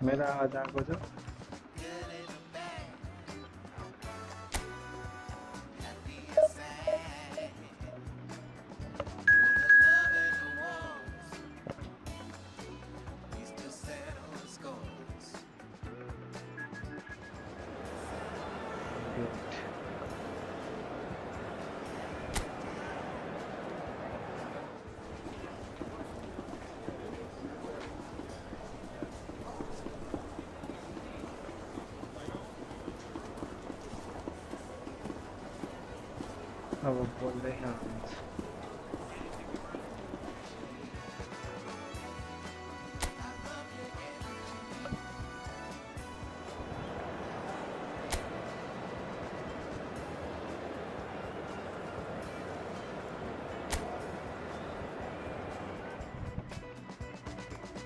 मेरा आवाज आएको छ अब बोल्दै खानुहुन्छ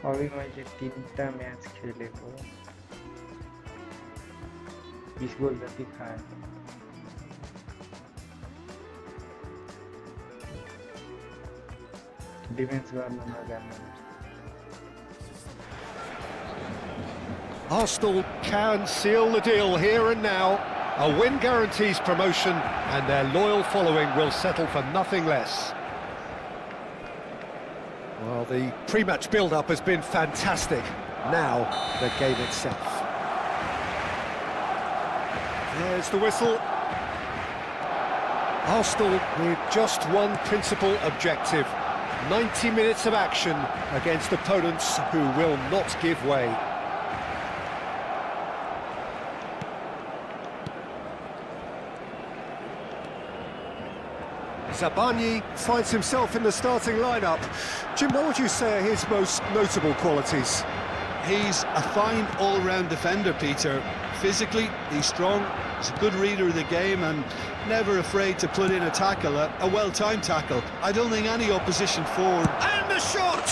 अभी मैले 3टा म्याच खेलेको 20 गोल जति खाएँ डिफेन्स गर्न नजान्नु Arsenal can seal the deal here and now. A win guarantees promotion and their loyal following will settle for nothing less. Well, the pre-match build-up has been fantastic. Now, the game itself. There's the whistle. Arsenal with just one principal objective. 90 minutes of action against opponents who will not give way. Zabani finds himself in the starting lineup. Jim, what would you say are his most notable qualities? He's a fine all-round defender, Peter. Physically, he's strong, he's a good reader of the game and never afraid to put in a tackle, a well-timed tackle. I don't think any opposition forward... And the shot!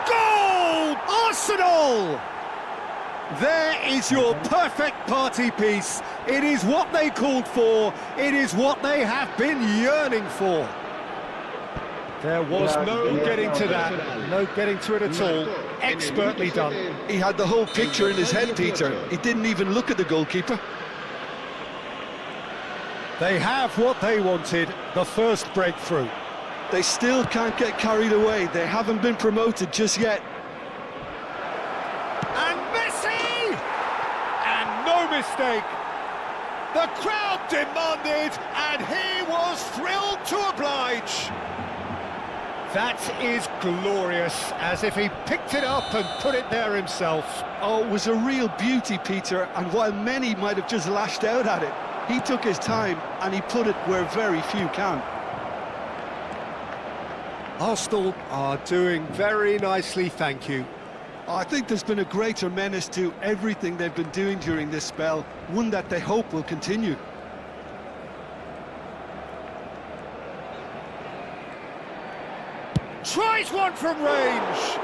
Goal! Arsenal! There is your perfect party piece. It is what they called for. It is what they have been yearning for. There was no getting to that, no getting to it at all. Expertly done. He had the whole picture in his head, Peter. He didn't even look at the goalkeeper. They have what they wanted, the first breakthrough. They still can't get carried away. They haven't been promoted just yet. And Messi! And no mistake. The crowd demanded, and he was thrilled to oblige. That is glorious, as if he picked it up and put it there himself. Oh, it was a real beauty, Peter, and while many might have just lashed out at it, he took his time and he put it where very few can. Arsenal are doing very nicely, thank you. I think there's been a greater menace to everything they've been doing during this spell, one that they hope will continue. Tries one from range.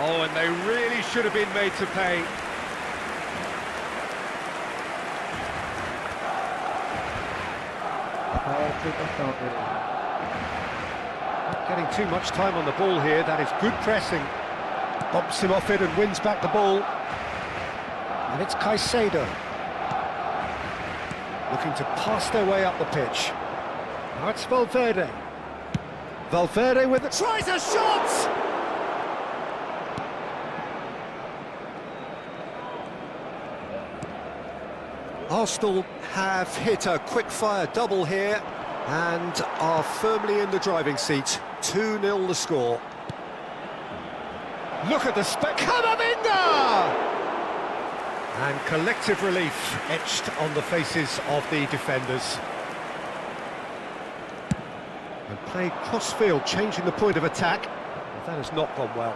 Oh, and they really should have been made to pay. Not getting too much time on the ball here, that is good pressing. Bumps him off it and wins back the ball. And it's Caicedo. Looking to pass their way up the pitch. Now it's Valverde. Valverde with it. Tries a shot! Arsenal have hit a quick-fire double here and are firmly in the driving seat. 2-0 the score. Look at the Camavinga! And collective relief etched on the faces of the defenders. And played cross-field, changing the point of attack. That has not gone well.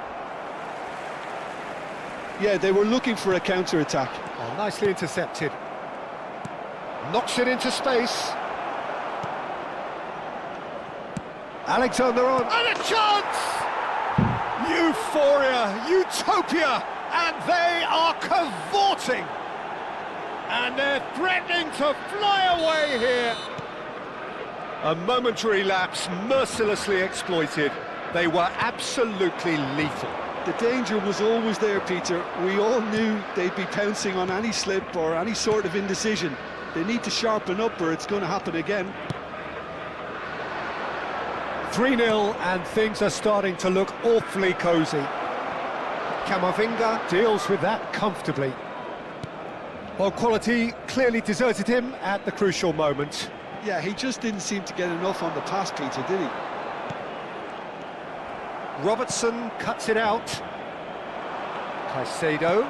Yeah, they were looking for a counter-attack. Oh, nicely intercepted. Knocks it into space. Alexander-Arnold. And a chance! Euphoria, utopia, and they are cavorting. And they're threatening to fly away here. A momentary lapse mercilessly exploited. They were absolutely lethal. The danger was always there, Peter. We all knew they'd be pouncing on any slip or any sort of indecision. They need to sharpen up or it's going to happen again. 3-0 and things are starting to look awfully cosy. Camavinga deals with that comfortably. Well, quality clearly deserted him at the crucial moment. Yeah, he just didn't seem to get enough on the pass, Peter, did he? Robertson cuts it out. Caicedo.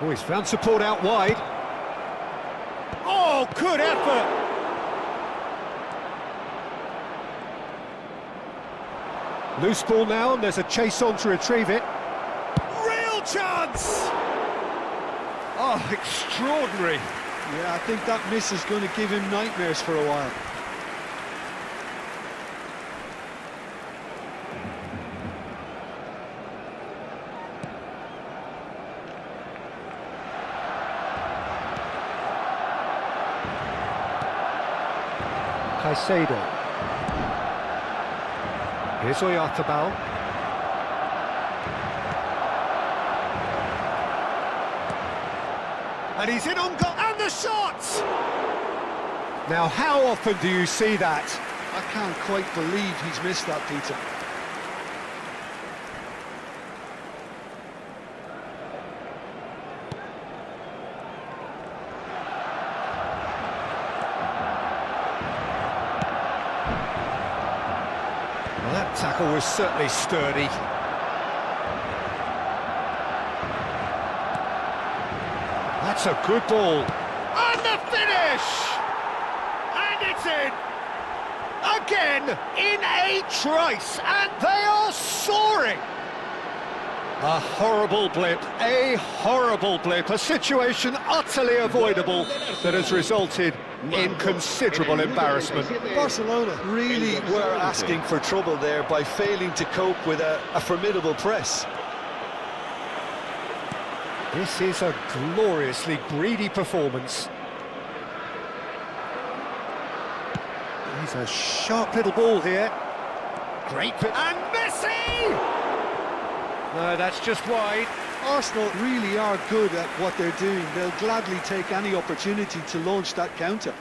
Oh, he's found support out wide. Oh, good effort! Loose ball now, and there's a chase on to retrieve it. Real chance! Oh, extraordinary. Yeah, I think that miss is going to give him nightmares for a while. Caicedo. Here's Oyarzabal. And he's in on goal, and the shot! Now, how often do you see that? I can't quite believe he's missed that, Peter. Well, that tackle was certainly sturdy. That's a good ball. And the finish! And it's in! Again, in a trice, and they are soaring! A horrible blip, a situation utterly avoidable that has resulted in considerable embarrassment. Barcelona really were asking for trouble there by failing to cope with a formidable press. This is a gloriously greedy performance. He's a sharp little ball here. Great and Messi! No, that's just wide. Arsenal really are good at what they're doing. They'll gladly take any opportunity to launch that counter.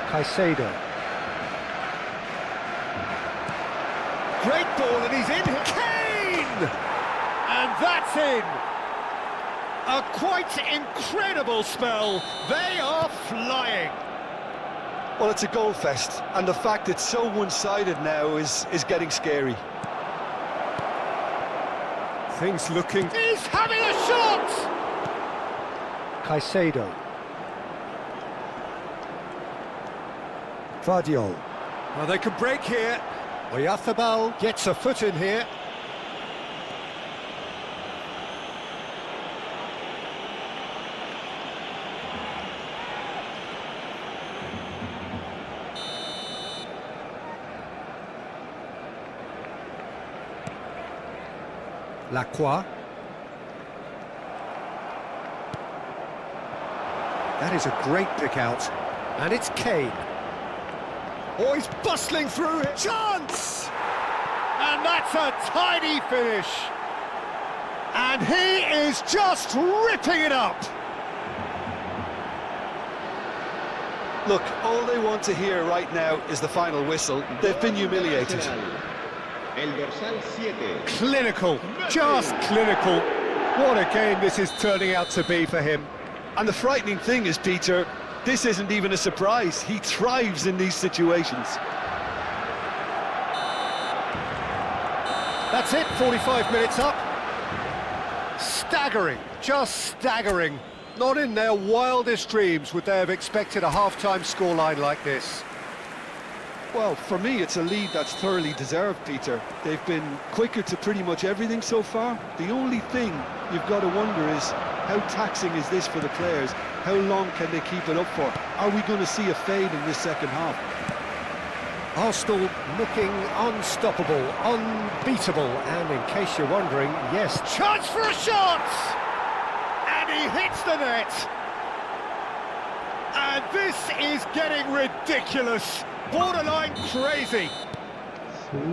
Caicedo. Great ball, and he's in. Kane! And that's in. A quite incredible spell. They are flying. Well, it's a goal fest, and the fact it's so one-sided now is getting scary. Things looking... He's having a shot! Caicedo. Vardiol. Well, they can break here. Oyarzabal Gets a foot in here. Lacroix. That is a great pick out. And it's Kane. Oh, he's bustling through it. Chance! And that's a tidy finish. And he is just ripping it up. Look, all they want to hear right now is the final whistle. They've been humiliated. Clinical, just clinical. What a game this is turning out to be for him. And the frightening thing is, Peter, this isn't even a surprise. He thrives in these situations. That's it, 45 minutes up. Staggering, just staggering. Not in their wildest dreams would they have expected a half-time scoreline like this. Well, for me, it's a lead that's thoroughly deserved, Peter. They've been quicker to pretty much everything so far. The only thing you've got to wonder is, how taxing is this for the players? How long can they keep it up for? Are we going to see a fade in this second half? Arsenal looking unstoppable, unbeatable, and in case you're wondering, yes... Chance for a shot! And he hits the net! And this is getting ridiculous, borderline crazy.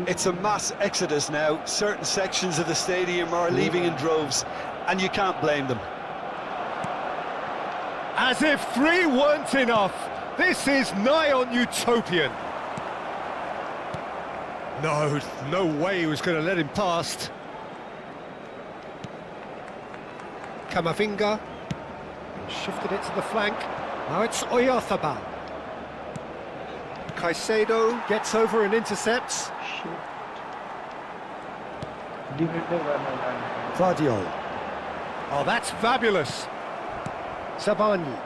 It's a mass exodus now. Certain sections of the stadium are leaving in droves, and you can't blame them. As if 3 weren't enough, this is nigh on utopian. No way he was going to let him past. Camavinga. Shifted it to the flank. Now it's Oyarzabal. Caicedo gets over and intercepts. Vardiol. Oh, that's fabulous. Zabani.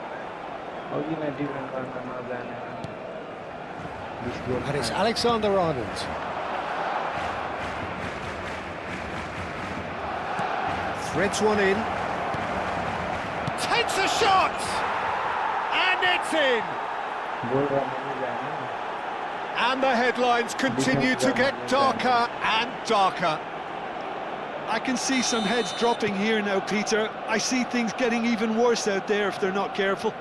And it's Alexander-Arnold. Threads one in. Takes a shot! And it's in! And the headlines continue to get darker and darker. I can see some heads dropping here now, Peter. I see things getting even worse out there if they're not careful.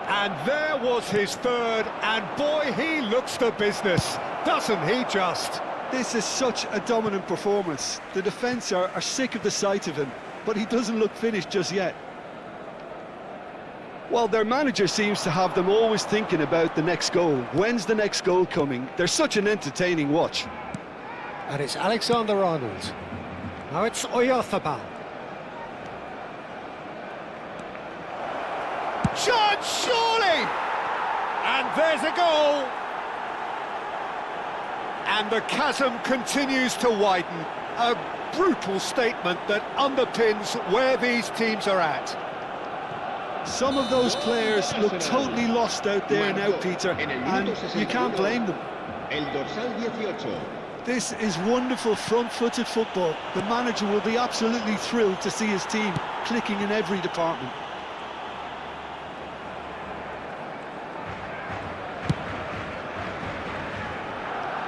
And there was his third, and boy, he looks the business, doesn't he just? This is such a dominant performance. The defence are sick of the sight of him, but he doesn't look finished just yet. Well, their manager seems to have them always thinking about the next goal. When's the next goal coming? They're such an entertaining watch. And it's Alexander-Arnold. Now it's Oyarzabal. Chance, surely! And there's a goal! And the chasm continues to widen. A brutal statement that underpins where these teams are at. Some of those players look totally lost out there now, Peter, and you can't blame them. This is wonderful front-footed football. The manager will be absolutely thrilled to see his team clicking in every department.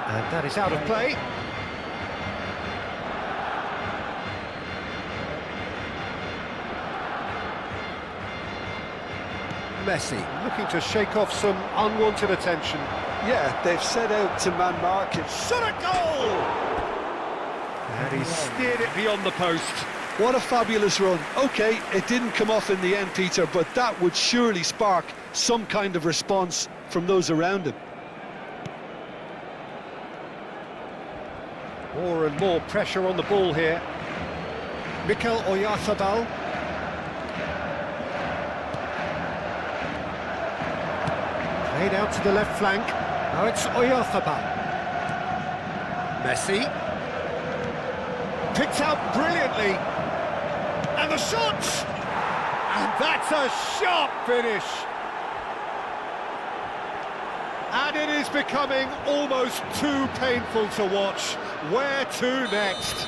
And that is out of play. Messi, looking to shake off some unwanted attention. Yeah, they've set out to man mark it. Shot a goal! And he steered it beyond the post. What a fabulous run. OK, it didn't come off in the end, Peter, but that would surely spark some kind of response from those around him. More and more pressure on the ball here. Mikel Oyarzabal. Played out to the left flank. Now it's Oyarzabal. Messi. Picked out brilliantly. And the shot! And that's a sharp finish. And it is becoming almost too painful to watch. Where to next?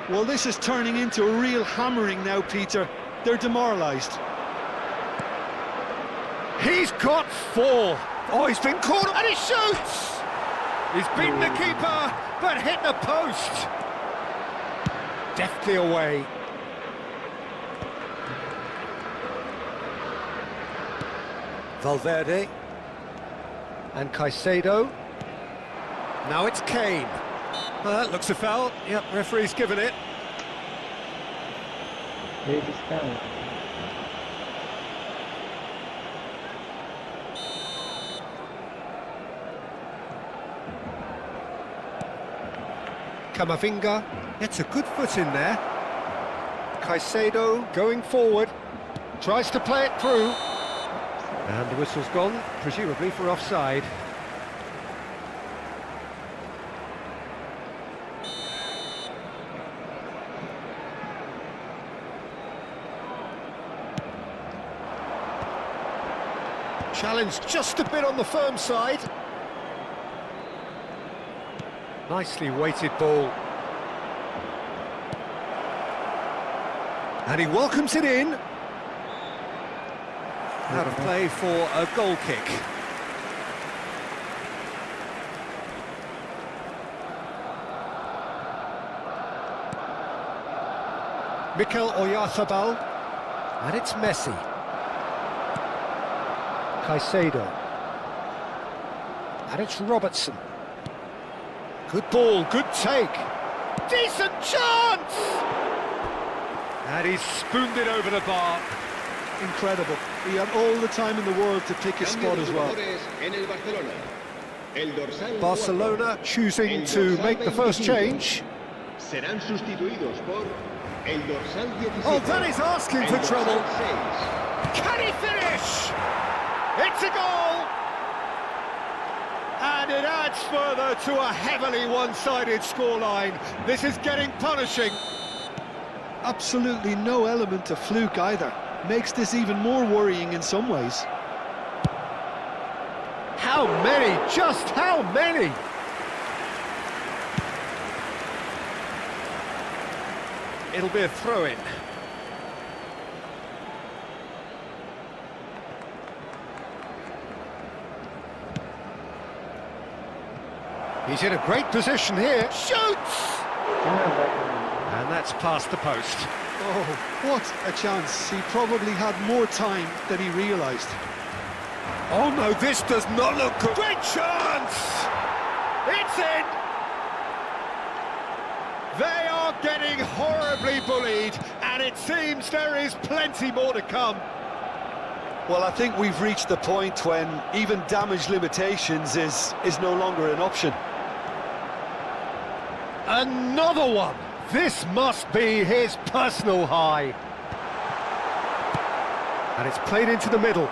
Well, this is turning into a real hammering now, Peter. They're demoralised. He's got 4. Oh, he's been caught and he shoots! He's beaten the keeper, but hit the post. Deftly away. Valverde. And Caicedo. Now it's Kane. Looks a foul. Yep, referee's given it. They just can't. Camavinga gets a good foot in there. Caicedo going forward. Tries to play it through. And the whistle's gone, presumably for offside. Challenge just a bit on the firm side. Nicely weighted ball. And he welcomes it in. Out of play for a goal kick. Mikel Oyarzabal. And it's Messi. Caicedo. And it's Robertson. Good ball, good take. Decent chance! And he's spooned it over the bar. Incredible. He had all the time in the world to pick his spot as well. Barcelona choosing to make the first change. Oh, that is asking for trouble. Can he finish? It's a goal! And it adds further to a heavily one-sided scoreline. This is getting punishing. Absolutely no element of fluke either. Makes this even more worrying in some ways. How many? Just how many? It'll be a throw-in. He's in a great position here. Shoots! And that's past the post. Oh, what a chance. He probably had more time than he realised. Oh no, this does not look good. Great chance! It's in! They are getting horribly bullied, and it seems there is plenty more to come. Well, I think we've reached the point when even damage limitations is no longer an option. Another one! This must be his personal high. And it's played into the middle.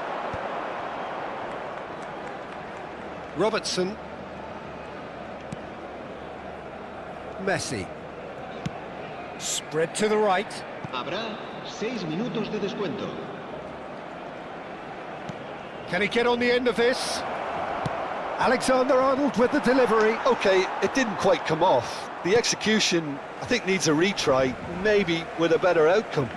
Robertson. Messi. Spread to the right. Habrá 6 minutos de descuento. Can he get on the end of this? Alexander-Arnold with the delivery. OK, it didn't quite come off. The execution, I think, needs a retry, maybe with a better outcome.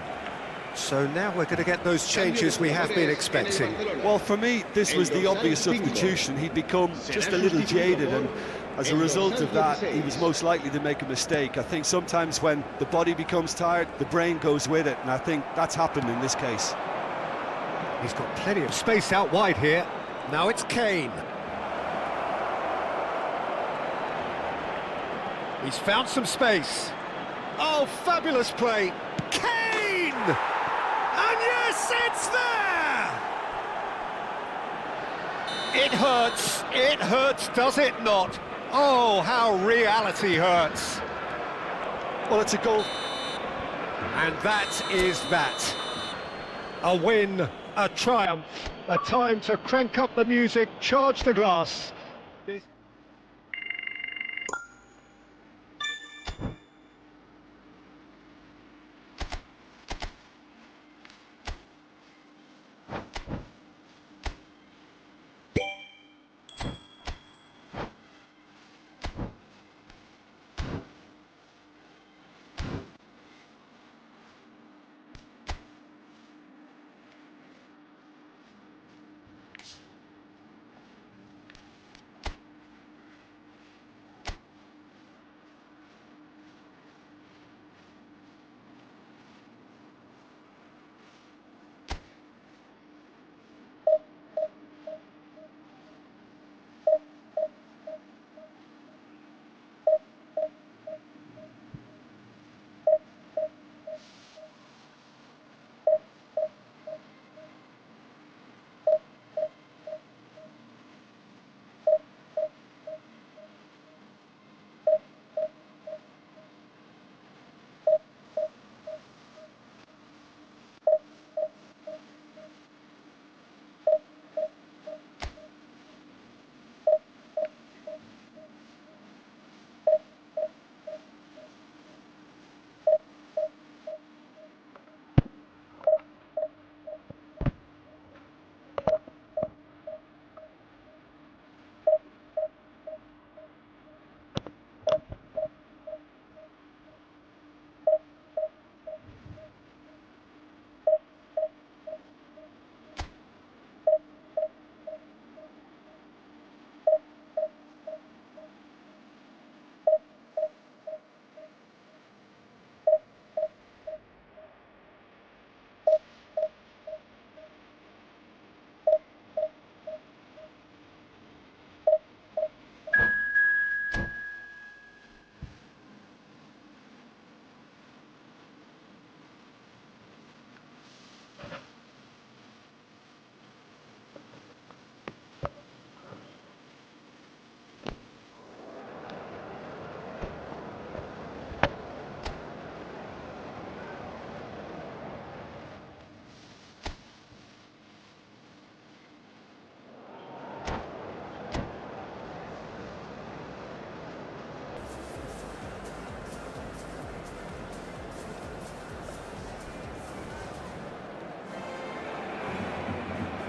So now we're going to get those changes we have been expecting. Well, for me, this was the obvious substitution. He'd become just a little jaded, and as a result of that, he was most likely to make a mistake. I think sometimes when the body becomes tired, the brain goes with it, and I think that's happened in this case. He's got plenty of space out wide here. Now it's Kane. He's found some space. Oh, fabulous play. Kane! And yes, it's there! It hurts, does it not? Oh, how reality hurts. Well, it's a goal. And that is that. A win, a triumph, a time to crank up the music, charge the glass.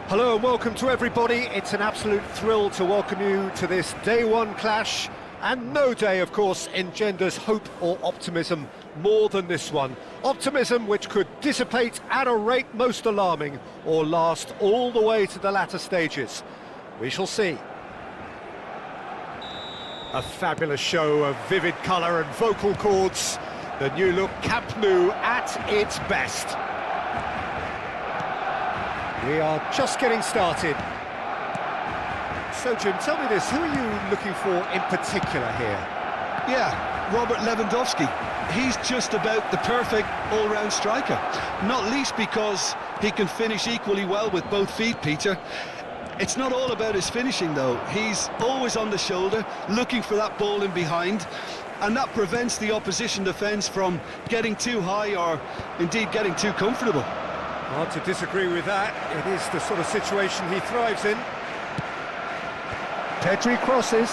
Hello and welcome to everybody. It's an absolute thrill to welcome you to this day one clash, and no day, of course, engenders hope or optimism more than this one. Optimism which could dissipate at a rate most alarming or last all the way to the latter stages. We shall see. A fabulous show of vivid colour and vocal cords. The new look Camp Nou at its best. We are just getting started. So, Jim, tell me this, who are you looking for in particular here? Yeah, Robert Lewandowski. He's just about the perfect all-round striker. Not least because he can finish equally well with both feet, Peter. It's not all about his finishing, though. He's always on the shoulder, looking for that ball in behind, and that prevents the opposition defence from getting too high or, indeed, getting too comfortable. Hard to disagree with that. It is the sort of situation he thrives in. Pedri crosses.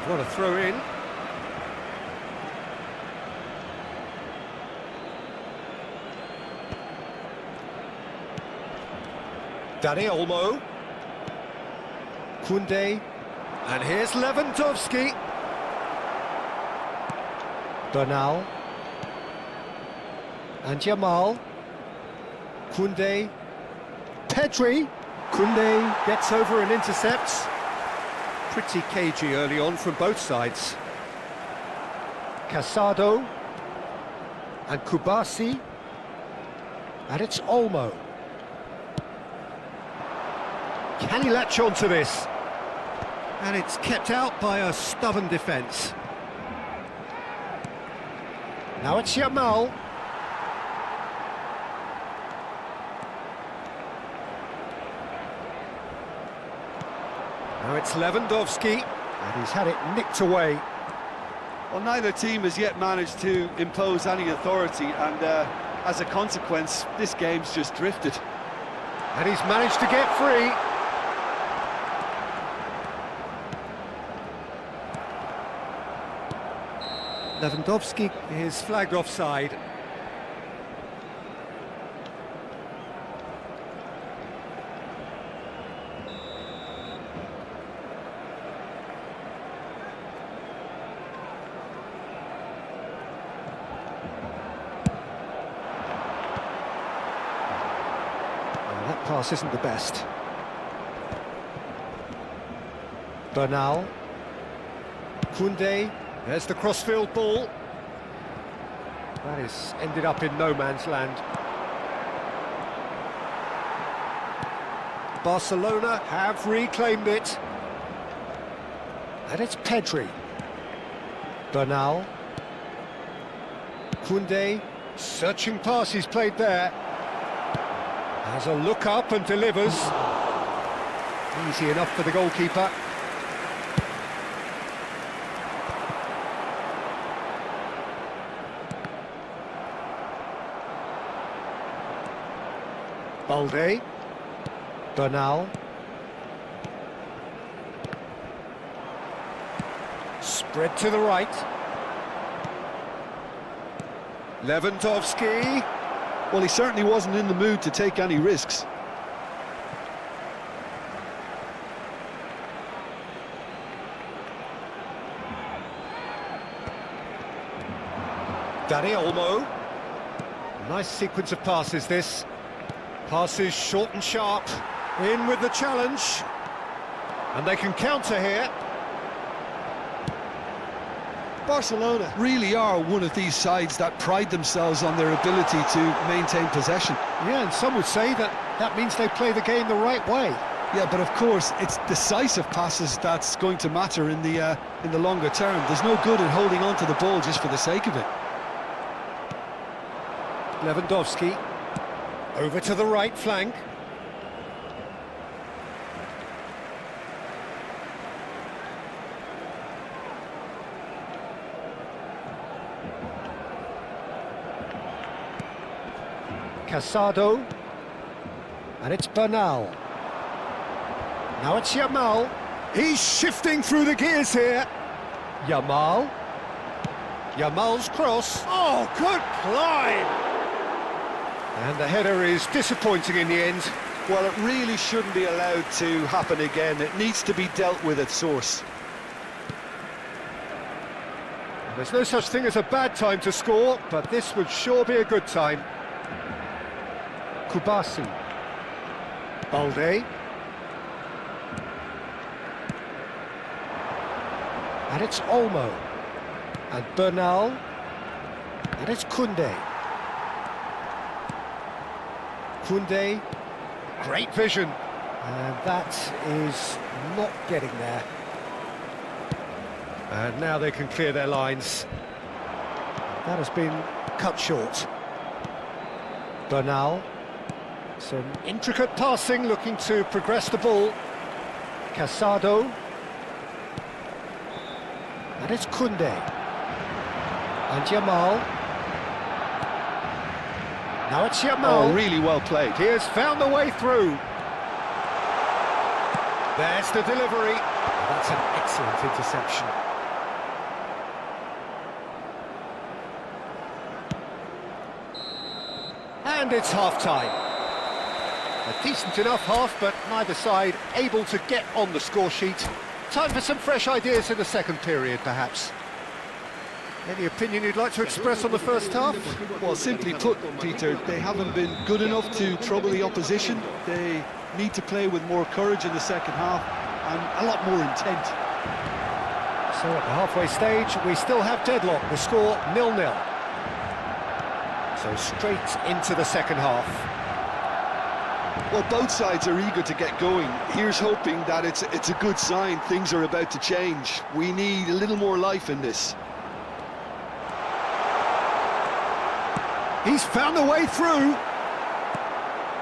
What a throw in. Dani Olmo. Koundé. And here's Lewandowski. Bernal. And Jamal. Koundé. Pedri. Koundé gets over and intercepts. Pretty cagey early on from both sides. Casado. And Kubasi. And it's Olmo. Can he latch on to this? And it's kept out by a stubborn defence. Now it's Yamal. Now it's Lewandowski, and he's had it nicked away. Well, neither team has yet managed to impose any authority, and as a consequence, this game's just drifted. And he's managed to get free. Lewandowski is flagged offside. Well, that pass isn't the best. Bernal. Koundé. There's the crossfield ball. That is ended up in no man's land. Barcelona have reclaimed it. And it's Pedri. Bernal. Koundé. Searching pass he's played there. Has a look up and delivers. Easy enough for the goalkeeper. Balde. Bernal. Spread to the right. Lewandowski. Well, he certainly wasn't in the mood to take any risks. Dani Olmo. Nice sequence of passes this. Passes short and sharp. In with the challenge. And they can counter here. Barcelona really are one of these sides that pride themselves on their ability to maintain possession. Yeah, and some would say that that means they play the game the right way. Yeah, but of course, it's decisive passes that's going to matter in the longer term. There's no good in holding on to the ball just for the sake of it. Lewandowski. Over to the right flank. Casado. And it's Bernal. Now it's Yamal. He's shifting through the gears here. Yamal. Yamal's cross. Oh, good climb! And the header is disappointing in the end. Well, it really shouldn't be allowed to happen again. It needs to be dealt with at source. There's no such thing as a bad time to score, but this would sure be a good time. Kubasi. Balde. And it's Olmo. And Bernal. And it's Koundé. Koundé, great vision, and that is not getting there. And now they can clear their lines. That has been cut short. Bernal, some intricate passing, looking to progress the ball. Casado, and it's Koundé. And Yamal. Now it's Yamal. Oh, really well played. He has found the way through. There's the delivery. That's an excellent interception. And it's half-time. A decent enough half, but neither side able to get on the score sheet. Time for some fresh ideas in the second period, perhaps. Any opinion you'd like to express on the first half? Well, simply put, Peter, they haven't been good enough to trouble the opposition. They need to play with more courage in the second half and a lot more intent. So at the halfway stage, we still have deadlock. The score 0-0. So straight into the second half. Well, both sides are eager to get going. Here's hoping that it's a good sign. Things are about to change. We need a little more life in this. He's found a way through.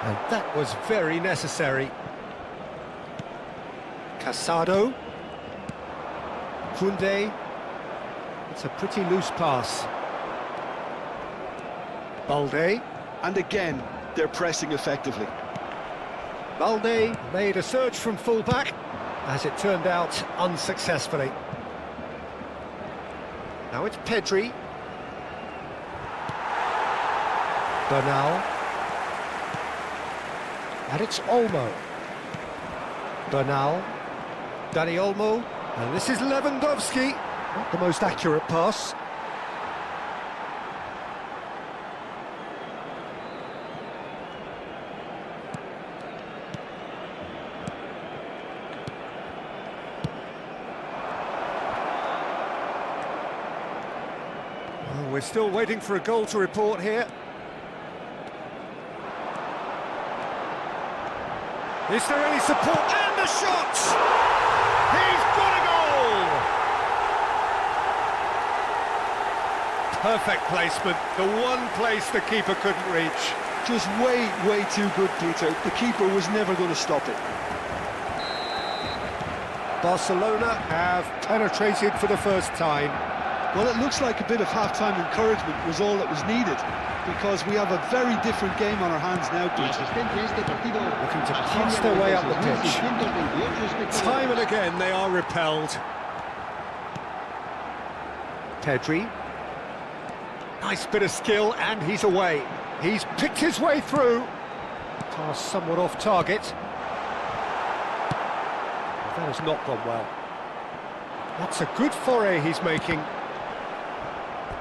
And that was very necessary. Casado. Koundé. It's a pretty loose pass. Balde. And again, they're pressing effectively. Balde made a surge from full-back, as it turned out, unsuccessfully. Now it's Pedri. Bernal. And it's Olmo. Bernal. Dani Olmo. And this is Lewandowski. Not the most accurate pass. Well, we're still waiting for a goal to report here. Is there any support? And the shot! He's got a goal! Perfect placement, the one place the keeper couldn't reach. Just way too good, Peter. The keeper was never going to stop it. Barcelona have penetrated for the first time. Well, it looks like a bit of half-time encouragement was all that was needed, because we have a very different game on our hands now, Peter. Looking to pass their way up the pitch. Time and again they are repelled. Pedri. Nice bit of skill, and he's away. He's picked his way through. Pass somewhat off target. That has not gone well. That's a good foray he's making.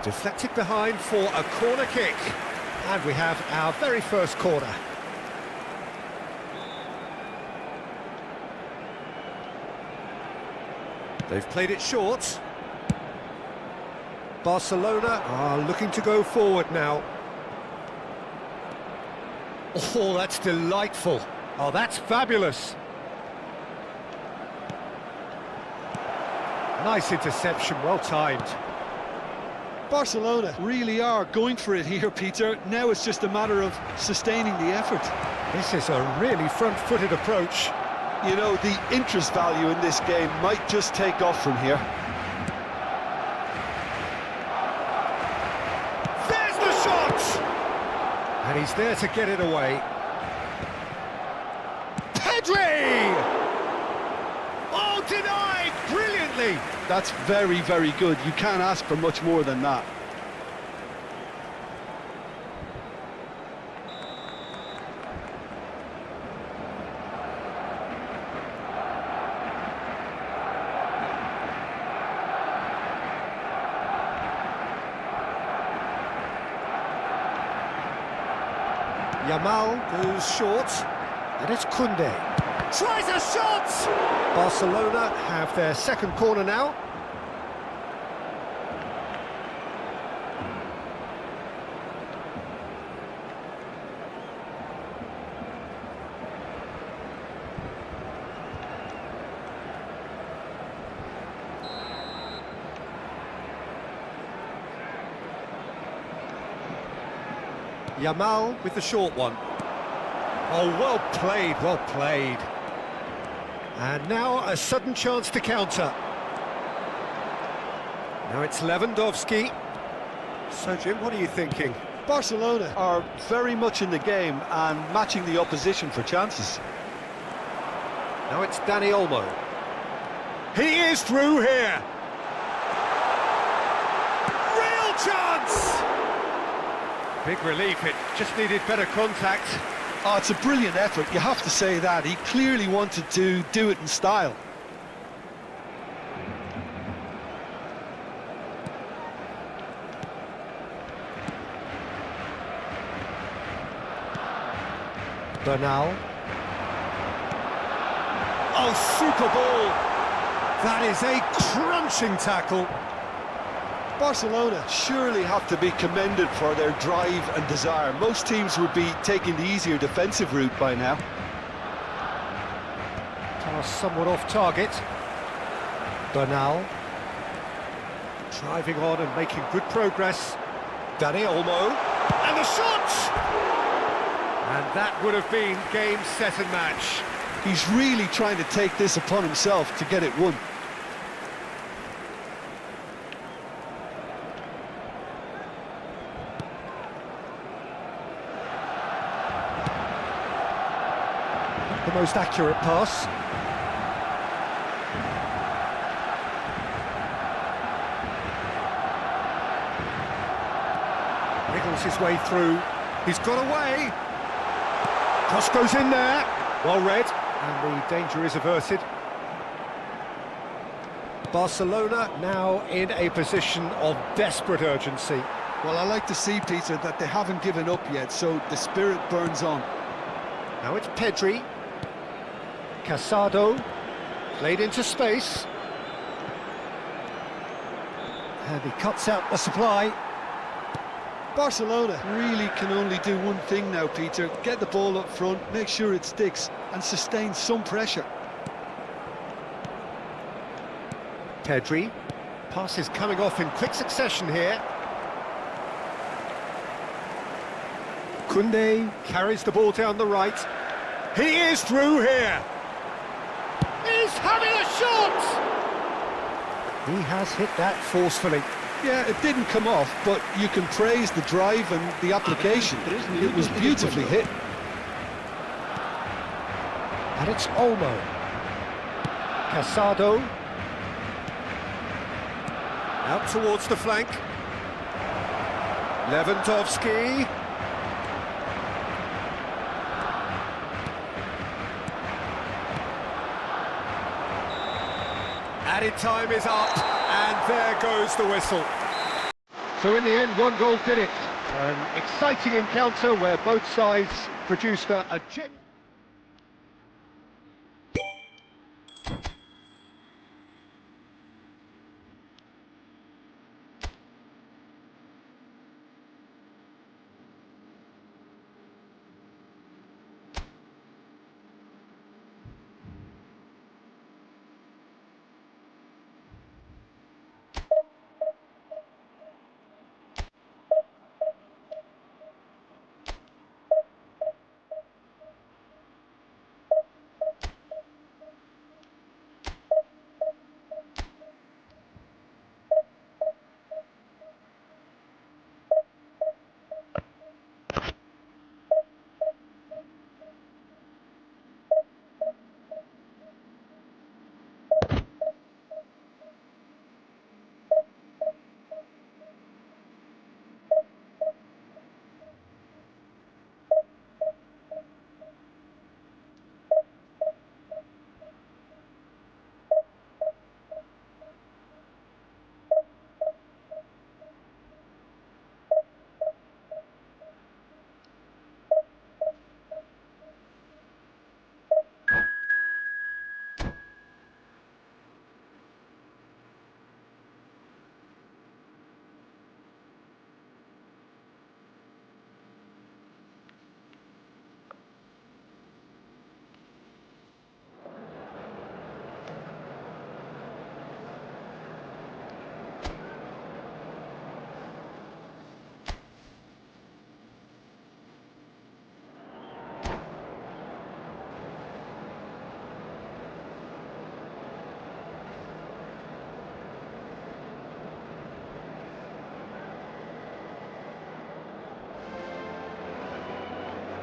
Deflected behind for a corner kick. And we have our very first corner. They've played it short. Barcelona are looking to go forward now. Oh, that's delightful. Oh, that's fabulous. Nice interception, well timed. Barcelona really are going for it here, Peter. Now it's just a matter of sustaining the effort. This is a really front-footed approach. You know, the interest value in this game might just take off from here. There's the shot! And he's there to get it away. Pedri! Oh, denied! Brilliantly! That's very good. You can't ask for much more than that. Yamal goes short, and it's Koundé. Tries a shot! Barcelona have their second corner now. Yamal with the short one. Oh, well played, well played. And now a sudden chance to counter. Now it's Lewandowski. So, Jim, what are you thinking? Barcelona are very much in the game and matching the opposition for chances. Now it's Dani Olmo. He is through here. Real chance! Big relief, it just needed better contact. Oh, it's a brilliant effort, you have to say that. He clearly wanted to do it in style. Bernal. Oh, super ball! That is a crunching tackle. Barcelona surely have to be commended for their drive and desire. Most teams would be taking the easier defensive route by now. Pass somewhat off target. Bernal. Driving on and making good progress. Dani Olmo. And the shot! And that would have been game, set and match. He's really trying to take this upon himself to get it won. The most accurate pass. Wriggles his way through. He's got away. Cross goes in there. Well read. And the danger is averted. Barcelona now in a position of desperate urgency. Well, I like to see, Peter, that they haven't given up yet, so the spirit burns on. Now it's Pedri. Casado, played into space. And he cuts out the supply. Barcelona really can only do one thing now, Peter. Get the ball up front, make sure it sticks, and sustain some pressure. Pedri. Passes coming off in quick succession here. Koundé carries the ball down the right. He is through here. He's having a shot! He has hit that forcefully. Yeah, it didn't come off, but you can praise the drive and the application. It was beautifully hit. And it's Olmo. Casado. Out towards the flank. Lewandowski. Added time is up, and there goes the whistle. So in the end, one goal did it. An exciting encounter where both sides produced a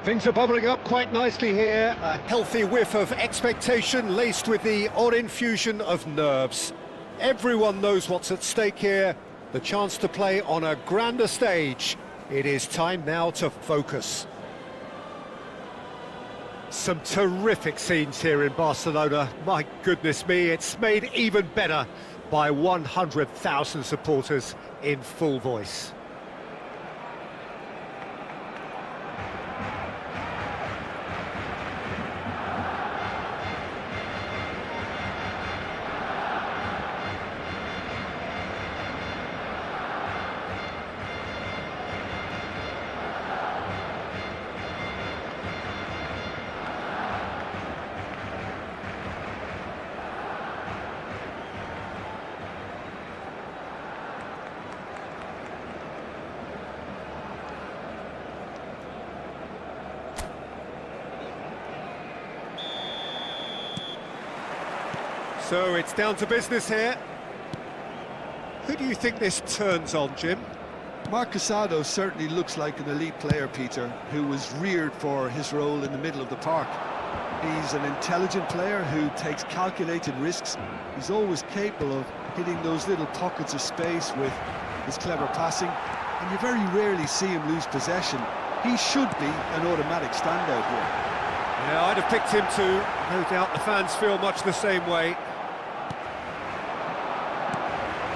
Things are bubbling up quite nicely here. A healthy whiff of expectation laced with the odd infusion of nerves. Everyone knows what's at stake here. The chance to play on a grander stage. It is time now to focus. Some terrific scenes here in Barcelona. My goodness me, it's made even better by 100,000 supporters in full voice. So it's down to business here. Who do you think this turns on, Jim? Marc Casado certainly looks like an elite player, Peter, who was reared for his role in the middle of the park. He's an intelligent player who takes calculated risks. He's always capable of hitting those little pockets of space with his clever passing, and you very rarely see him lose possession. He should be an automatic standout here. Yeah, I'd have picked him too. No doubt the fans feel much the same way.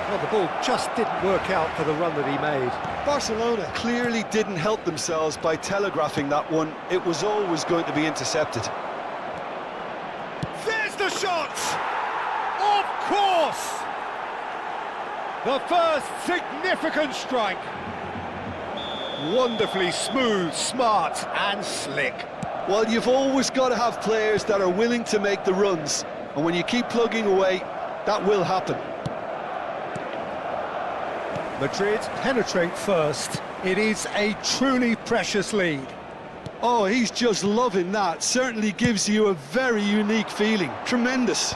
Well, the ball just didn't work out for the run that he made. Barcelona clearly didn't help themselves by telegraphing that one. It was always going to be intercepted. There's the shot! Of course! The first significant strike. Wonderfully smooth, smart and slick. Well, you've always got to have players that are willing to make the runs, and when you keep plugging away, that will happen. Madrid penetrate first. It is a truly precious lead. Oh, he's just loving that. Certainly gives you a very unique feeling. Tremendous.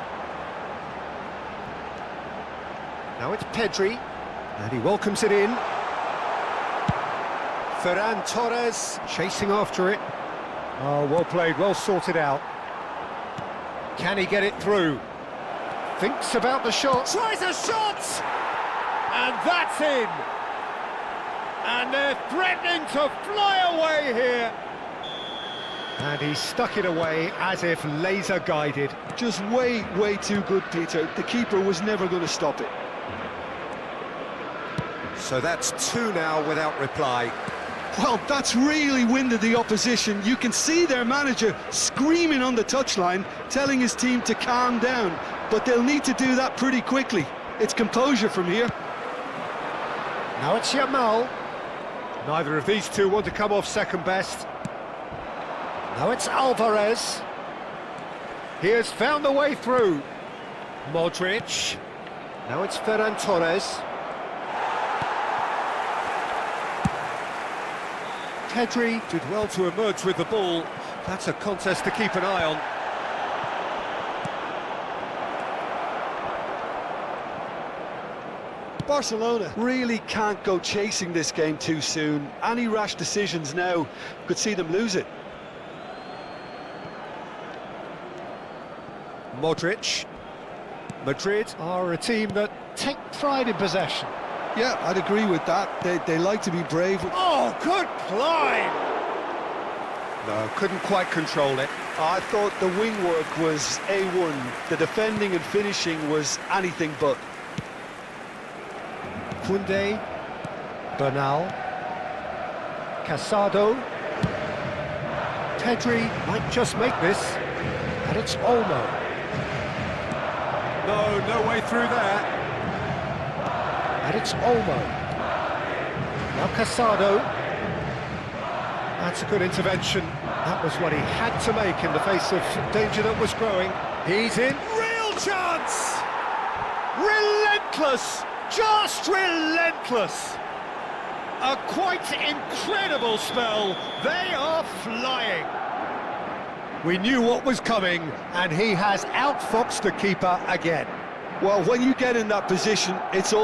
Now it's Pedri, and he welcomes it in. Ferran Torres chasing after it. Oh, well played, well sorted out. Can he get it through? Thinks about the shot. Tries a shot! And that's in! And they're threatening to fly away here. And he stuck it away as if laser guided. Just way too good, Peter. The keeper was never going to stop it. So that's two now without reply. Well, that's really winded the opposition. You can see their manager screaming on the touchline, telling his team to calm down. But they'll need to do that pretty quickly. It's composure from here. Now it's Yamal. Neither of these two want to come off second best. Now it's Alvarez. He has found a way through. Modric. Now it's Ferran Torres. Pedri did well to emerge with the ball. That's a contest to keep an eye on. Barcelona really can't go chasing this game too soon. Any rash decisions now could see them lose it. Modric. Madrid are a team that take pride in possession. Yeah, I'd agree with that. They like to be brave. Oh, good climb! No, couldn't quite control it. I thought the wing work was A1. The defending and finishing was anything but. Koundé, Bernal, Casado, Pedri might just make this, and it's Olmo. No way through there. And it's Olmo. Now Casado. That's a good intervention. That was what he had to make in the face of danger that was growing. He's in. Real chance! Relentless! Just relentless! A quite incredible spell. They are flying. We knew what was coming, and he has outfoxed the keeper again. Well, when you get in that position, it's all